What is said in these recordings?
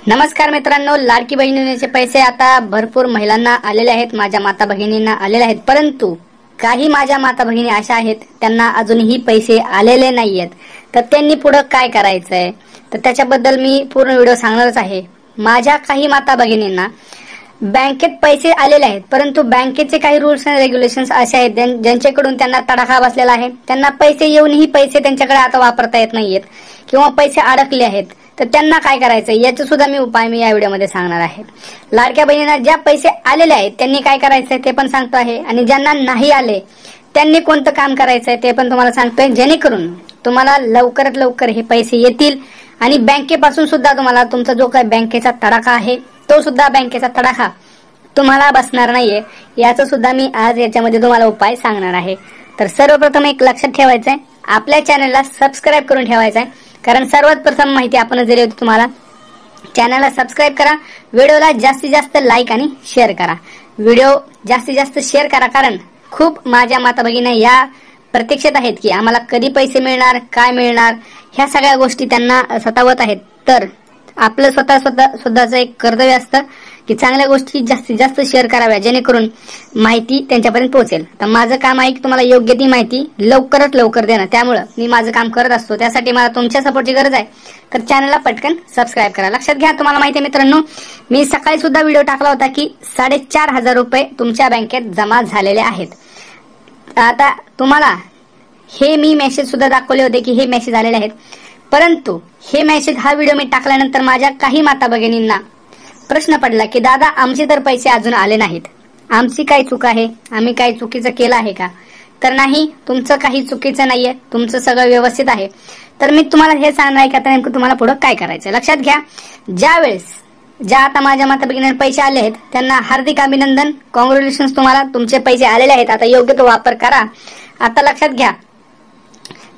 नमस्कार मित्रांनो, लाडकी बहीण योजनेचे पैसे आता भरपूर महिलांना आलेले आहेत, माझ्या माता भगिनींना आलेले आहेत. परंतु काही माझ्या माता भगिनी अशा आहेत त्यांना अजूनही पैसे आलेले नाहीयेत. तर त्यांनी पुढे काय करायचंय तर त्याच्याबद्दल मी पूर्ण व्हिडिओ सांगणारच आहे. माझ्या काही माता भगिनींना बँकेत पैसे आलेले आहेत, परंतु बँकेचे काही रूल्स अँड रेग्युलेशन्स असे आहेत ज्यांच्याकडून त्यांना तडाखा बसलेला आहे. त्यांना पैसे येऊनही पैसे त्यांच्याकडे आता वापरता येत नाहीयेत किंवा पैसे अडकले आहेत. तर त्यांना काय करायचं याचे सुद्धा मी उपाय मी या व्हिडिओमध्ये सांगणार आहे. लाडक्या बहिणींना ज्या पैसे आलेले आहेत त्यांनी काय करायचंय ते पण सांगतो आहे, आणि ज्यांना नाही आले त्यांनी कोणतं काम करायचंय ते पण तुम्हाला सांगतोय, जेणेकरून तुम्हाला लवकरात लवकर हे पैसे येतील. आणि बँकेपासून सुद्धा तुम्हाला तुमचा जो काही बँकेचा तडाखा आहे तो सुद्धा बँकेचा तडाखा तुम्हाला बसणार नाहीये. याचं सुद्धा मी आज याच्यामध्ये तुम्हाला उपाय सांगणार आहे. तर सर्वप्रथम एक लक्षात ठेवायचंय, आपल्या चॅनलला सबस्क्राईब करून ठेवायचंय, कारण सर्वात प्रथम माहिती आपण दिली होती तुम्हाला. चॅनलला सबस्क्राईब करा, व्हिडिओला जास्तीत जास्त लाईक आणि शेअर करा. व्हिडिओ जास्तीत जास्त शेअर करा, कारण खूप माझ्या माता भगिनी या प्रतीक्षेत आहेत की आम्हाला कधी पैसे मिळणार, काय मिळणार, ह्या सगळ्या गोष्टी त्यांना सतावत आहेत. तर आपलं स्वतःचं एक कर्तव्य असतं की चांगल्या गोष्टी जास्तीत जास्त शेअर कराव्या, जेणेकरून माहिती त्यांच्यापर्यंत पोहोचेल. तर माझं काम आहे की तुम्हाला योग्य ती माहिती लवकरात लवकर देणं. त्यामुळे मी माझं काम करत असतो, त्यासाठी मला तुमच्या सपोर्टची गरज आहे. तर चॅनलला पटकन सबस्क्राईब करा. लक्षात घ्या, तुम्हाला माहिती आहे मित्रांनो, मी सकाळी सुद्धा व्हिडिओ टाकला होता की 4,500 रुपये तुमच्या बँकेत जमा झालेले आहेत. आता तुम्हाला हे मी मेसेज सुद्धा दाखवले होते की हे मेसेज आलेले आहेत. परंतु हे मेसेज हा व्हिडिओ मी टाकल्यानंतर माझ्या काही माता भगिनींना प्रश्न पडला की दादा आमचे तर पैसे अजून आले नाहीत, आमची काय चूक आहे, आम्ही काही चुकीचं केलं आहे का? तर नाही, तुमचं काही चुकीचं नाहीये, तुमचं सगळं व्यवस्थित आहे. तर मी तुम्हाला हे सांगणार आहे की आता नेमकं तुम्हाला पुढे काय करायचं. लक्षात घ्या, ज्या आता माझ्या माता भगिनींना पैसे आले आहेत त्यांना हार्दिक अभिनंदन, कॉंग्रॅच्युलेशन्स, तुम्हाला तुमचे पैसे आलेले आहेत. आता योग्य तो वापर करा. आता लक्षात घ्या,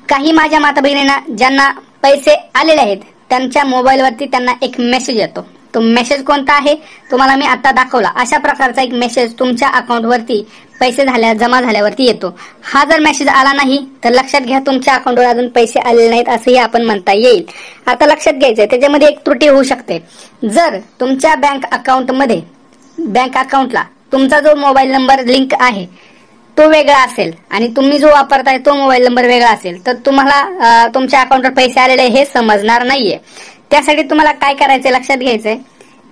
काही माझ्या माता भगिनींना ज्यांना पैसे आलेले आहेत त्यांच्या मोबाईलवरती त्यांना एक मेसेज येतो. तो मेसेज कोणता आहे तुम्हाला मी आता दाखवला. अशा प्रकारचा एक मेसेज तुमच्या अकाउंटवरती पैसे जमा झाल्यावरती येतो. हा जर मेसेज आला नाही तर लक्षात घ्या तुमच्या अकाउंटवर अजून पैसे आलेले नाहीत असंही आपण म्हणता येईल. आता लक्षात घ्यायचंय, त्याच्यामध्ये एक त्रुटी होऊ शकते. जर तुमच्या बँक अकाउंटला तुमचा जो मोबाईल नंबर लिंक आहे तो वेगळा असेल आणि तुम्ही जो वापरताय तो मोबाईल नंबर वेगळा असेल तर तुम्हाला तुमच्या अकाउंटवर पैसे आलेले हे समजणार नाहीये. त्यासाठी तुम्हाला काय करायचंय लक्षात घ्यायचंय.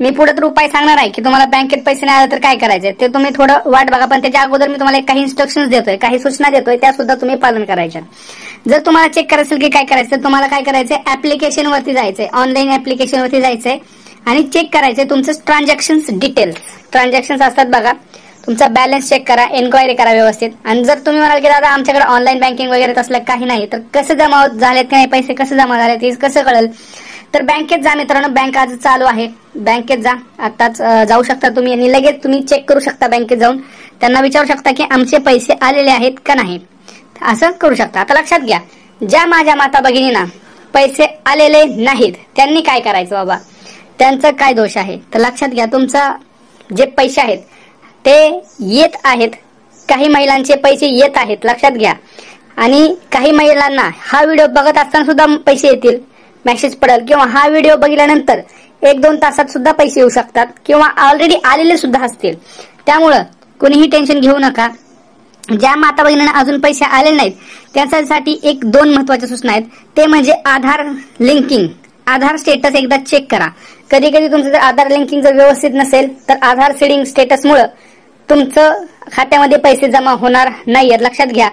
मी पुढे तर उपाय सांगणार आहे की तुम्हाला बँकेत पैसे नाही आले तर काय करायचंय ते तुम्ही थोडं वाट बघा. पण त्याच्या अगोदर मी तुम्हाला काही इन्स्ट्रक्शन्स देतोय, काही सूचना देतोय, त्या सुद्धा तुम्ही पालन करायच्या. जर तुम्हाला चेक करायचं की काय करायचं, तुम्हाला काय करायचंय, ऍप्लिकेशन वरती जायचंय, ऑनलाईन ऍप्लिकेशन वरती जायचंय आणि चेक करायचंय तुमचं ट्रान्झॅक्शन्स डिटेल्स. ट्रान्झॅक्शन्स असतात बघा, तुमचा बॅलन्स चेक करा, एन्क्वायरी करा व्यवस्थित. आणि जर तुम्ही म्हणाल की दादा आमच्याकडे ऑनलाईन बँकिंग वगैरे तसलं काही नाही, तर कसं जमा झालेत की नाही पैसे, कसं जमा झालेत हे कसं कळेल? तर बँकेत जा मित्रांनो, बँक आज चालू आहे, बँकेत जा, आताच जाऊ शकता तुम्ही आणि लगेच तुम्ही चेक करू शकता. बँकेत जाऊन त्यांना विचारू शकता की आमचे पैसे आलेले आहेत का नाही, असं करू शकता. आता लक्षात घ्या, ज्या माझ्या माता भगिनींना पैसे आलेले नाहीत त्यांनी काय करायचं बाबा, त्यांचं काय दोष आहे. तर लक्षात घ्या, तुमचं जे पैसे आहेत ते येत आहेत. काही महिलांचे पैसे येत आहेत, लक्षात घ्या. आणि काही महिलांना हा व्हिडिओ बघत असताना सुद्धा पैसे येतील, मेसेज पडेल, किंवा हा व्हिडिओ बघितल्यानंतर 1-2 तासात सुद्धा पैसे येऊ शकतात, किंवा ऑलरेडी आलेले सुद्धा असतील. त्यामुळं कोणीही टेन्शन घेऊ नका. ज्या माता भगिनींना अजून पैसे आले नाहीत त्यासाठी 1-2 महत्वाच्या सूचना आहेत. ते म्हणजे आधार लिंकिंग, आधार स्टेटस एकदा चेक करा. कधी कधी तुमचं जर आधार लिंकिंग जर व्यवस्थित नसेल तर आधार सीडिंग स्टेटसमुळे तुमचं खात्यामध्ये पैसे जमा होणार नाहीयेत, लक्षात घ्या.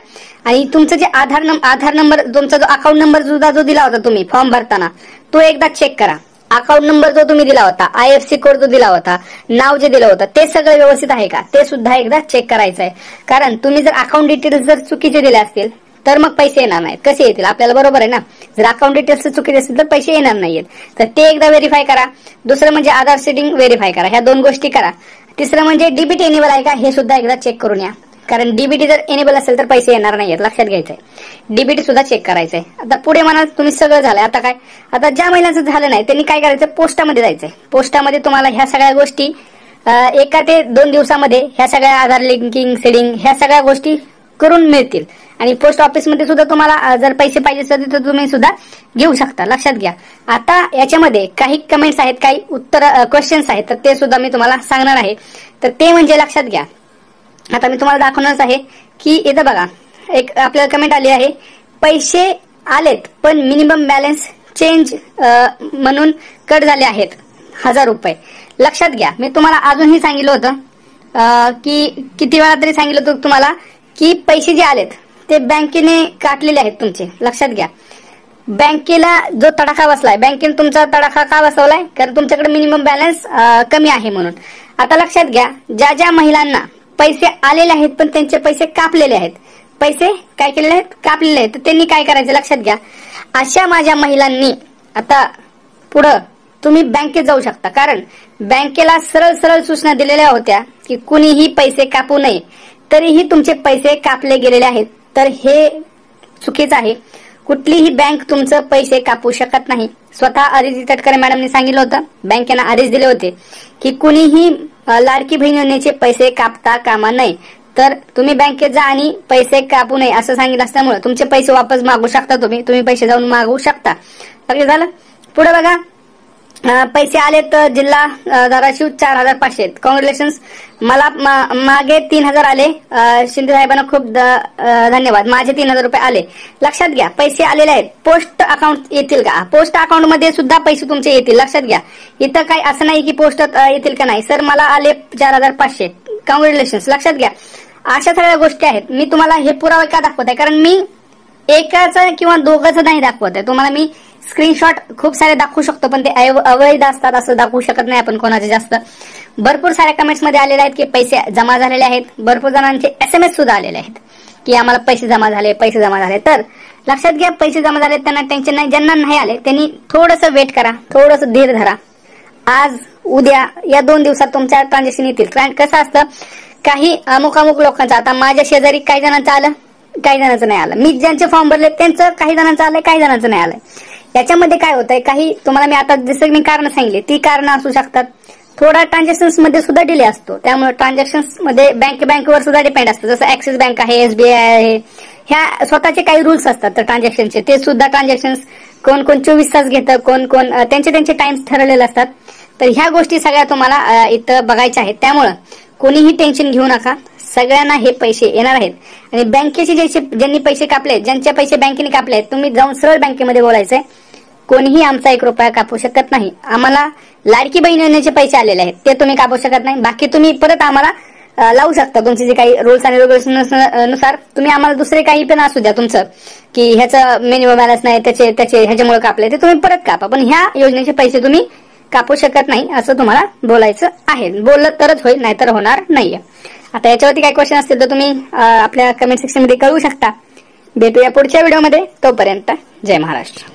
आणि तुमचं जे आधार नंबर, तुमचा जो अकाउंट नंबर सुद्धा जो दिला होता तुम्ही फॉर्म भरताना तो एकदा चेक करा. अकाउंट नंबर जो तुम्ही दिला होता, IFSC कोड जो दिला होता, नाव जे दिलं होतं ते सगळं व्यवस्थित आहे का ते सुद्धा एकदा चेक करायचं आहे. कारण तुम्ही जर अकाउंट डिटेल्स जर चुकीचे दिले असतील तर मग पैसे येणार नाहीत. कसे येतील आपल्याला, बरोबर आहे ना? जर अकाउंट डिटेल्स चुकीचे असतील तर पैसे येणार नाहीयेत. तर ते एकदा व्हेरीफाय करा. दुसरं म्हणजे आधार सीडिंग व्हेरीफाय करा. ह्या 2 गोष्टी करा. तिसरं म्हणजे डीबीटी एनेबल आहे का हे सुद्धा एकदा चेक करून या, कारण डीबीटी जर एनेबल असेल तर पैसे येणार नाहीयेत, लक्षात घ्यायचंय. डीबीटी सुद्धा चेक करायचंय. आता पुढे म्हणाल तुम्ही सगळं झालंय, आता काय? आता ज्या महिलांचं झालं नाही त्यांनी काय करायचं, पोस्टामध्ये जायचंय. पोस्टामध्ये तुम्हाला ह्या सगळ्या गोष्टी 1 ते 2 दिवसामध्ये ह्या सगळ्या आधार लिंकिंग, सीडिंग ह्या सगळ्या गोष्टी करून मिळतील. आणि पोस्ट ऑफिसमध्ये सुद्धा तुम्हाला जर पैसे पाहिजे असेल तर तुम्ही सुद्धा घेऊ शकता. लक्षात घ्या. आता याच्यामध्ये काही कमेंट्स आहेत, काही उत्तर क्वेश्चन्स आहेत, तर ते सुद्धा मी तुम्हाला सांगणार आहे. तर ते म्हणजे लक्षात घ्या. आता मी तुम्हाला दाखवणारच आहे की इथं बघा, एक आपल्याला कमेंट आली आहे, पैसे आलेत पण मिनिमम बॅलन्स चेंज म्हणून कट झाले आहेत 1000 रुपये. लक्षात घ्या, मी तुम्हाला अजूनही सांगितलं होतं की किती वेळा तरी सांगितलं होतं तुम्हाला की पैसे जे आलेत ते बँकेने काटलेले आहेत तुमचे. लक्षात घ्या, बँकेला जो तडाखा बसलाय, बँकेने तुमचा तडाखा का बसवलाय? कारण तुमच्याकडे मिनिमम बॅलन्स कमी आहे म्हणून. आता लक्षात घ्या, ज्या ज्या महिलांना पैसे आलेले आहेत पण त्यांचे पैसे कापलेले आहेत, पैसे काय केलेले आहेत? कापलेले आहेत, तर त्यांनी काय करायचं? लक्षात घ्या, अशा माझ्या महिलांनी आता पुढं तुम्ही बँकेत जाऊ शकता. कारण बँकेला सरळ सरळ सूचना दिलेल्या होत्या की कुणीही पैसे कापू नये, तरीही तुमचे पैसे कापले गेलेले आहेत. तर हे चुकीचं आहे. कुठलीही बँक तुमचं पैसे कापू शकत नाही. स्वतः आदिती तटकरे मॅडमने सांगितलं होतं, बँकेनं आदेश दिले होते की कुणीही लाडकी बहीण योजनेचे पैसे कापता कामा नये. तर तुम्ही बँकेत जा आणि पैसे कापू नये असं सांगितलं असल्यामुळे तुमचे पैसे वापस मागू शकता. तुम्ही पैसे जाऊन मागवू शकता. लक्षात झालं. पुढे बघा, पैसे आले तर जिल्हा धाराशिव 4500. कॉंग्रॅच्युलेशन्स. मला मागे 3000 आले. शिंदे साहेबांना खूप धन्यवाद. माझे 3000 रुपये आले. लक्षात घ्या, पैसे आलेले आहेत. पोस्ट अकाउंट येतील का? पोस्ट अकाउंट मध्ये सुद्धा पैसे तुमचे येतील. लक्षात घ्या, इथं काही असं नाही की पोस्टात येतील का नाही. सर मला आले 4500. कॉंग्रॅच्युलेशन्स. लक्षात घ्या, अशा सगळ्या गोष्टी आहेत. मी तुम्हाला हे पुरावे का दाखवत आहे? कारण मी एकाचं किंवा दोघांचं नाही दाखवत आहे. तुम्हाला मी स्क्रीनशॉट खूप सारे दाखवू शकतो, पण ते अवैध असतात, असं दाखवू शकत नाही आपण कोणाचे जास्त. भरपूर साऱ्या कमेंट्स मध्ये आलेले आहेत की पैसे जमा झालेले आहेत. भरपूर जणांचे SMS सुद्धा आलेले आहेत की आम्हाला पैसे जमा झाले, पैसे जमा झाले. तर लक्षात घ्या, पैसे जमा झाले त्यांना टेन्शन नाही. ज्यांना नाही आले त्यांनी थोडंसं वेट करा, थोडंसं धीर धरा. आज उद्या या 2 दिवसात तुमच्या ट्रान्झॅक्शन येतील. कसं असतं, काही अमुक लोकांचं, आता माझ्या शेजारी काही जणांचं आलं, काही जणांचं नाही आलं. मी ज्यांचे फॉर्म भरले त्यांचं काही जणांचं आलंय, काही जणांचं नाही आलंय. याच्यामध्ये काय होतंय, काही तुम्हाला मी आता जसं मी कारण सांगितले ती कारण असू शकतात. थोडा ट्रान्झॅक्शन्स मध्ये सुद्धा डिले असतो. त्यामुळे ट्रान्झॅक्शन्स मध्ये बँकेवर सुद्धा डिपेंड असतं. जसं ऍक्सिस बँक आहे, SBI आहे, ह्या स्वतःचे काही रूल्स असतात तर ट्रान्झॅक्शनचे. ते सुद्धा ट्रान्झॅक्शन्स कोण 24 तास घेतं, कोण त्यांचे टाइम्स ठरवलेले असतात. तर ह्या गोष्टी सगळ्या तुम्हाला इथं बघायच्या आहेत. त्यामुळं कोणीही टेन्शन घेऊ नका. सगळ्यांना हे पैसे येणार आहेत. आणि बँकेचे ज्यांनी पैसे कापले, ज्यांचे पैसे बँकेने कापले आहेत, तुम्ही जाऊन सरळ बँकेमध्ये बोलायचंय. कोणीही आमचा 1 रुपया कापू शकत नाही. आम्हाला लाडकी बहीण योजनेचे पैसे आलेले आहेत ते तुम्ही कापू शकत नाही. बाकी तुम्ही परत आम्हाला लावू शकता. तुमचे जे काही रूल्स आणि रेग्युलेशन्स नुसार तुम्ही आम्हाला दुसरे काही पण असू द्या तुमचं की ह्याचं मिनिमम बॅलन्स नाही, त्याचे ह्याच्यामुळे कापले, ते तुम्ही परत कापा. पण ह्या योजनेचे पैसे तुम्ही कापू शकत नाही असं तुम्हाला बोलायचं आहे. बोललं तरच होईल, नाहीतर होणार नाहीये. आता याच्यावरती काही क्वेश्चन असतील तर तुम्ही आपल्या कमेंट सेक्शन मध्ये कळवू शकता. भेटूया पुढच्या व्हिडिओमध्ये. तोपर्यंत जय महाराष्ट्र.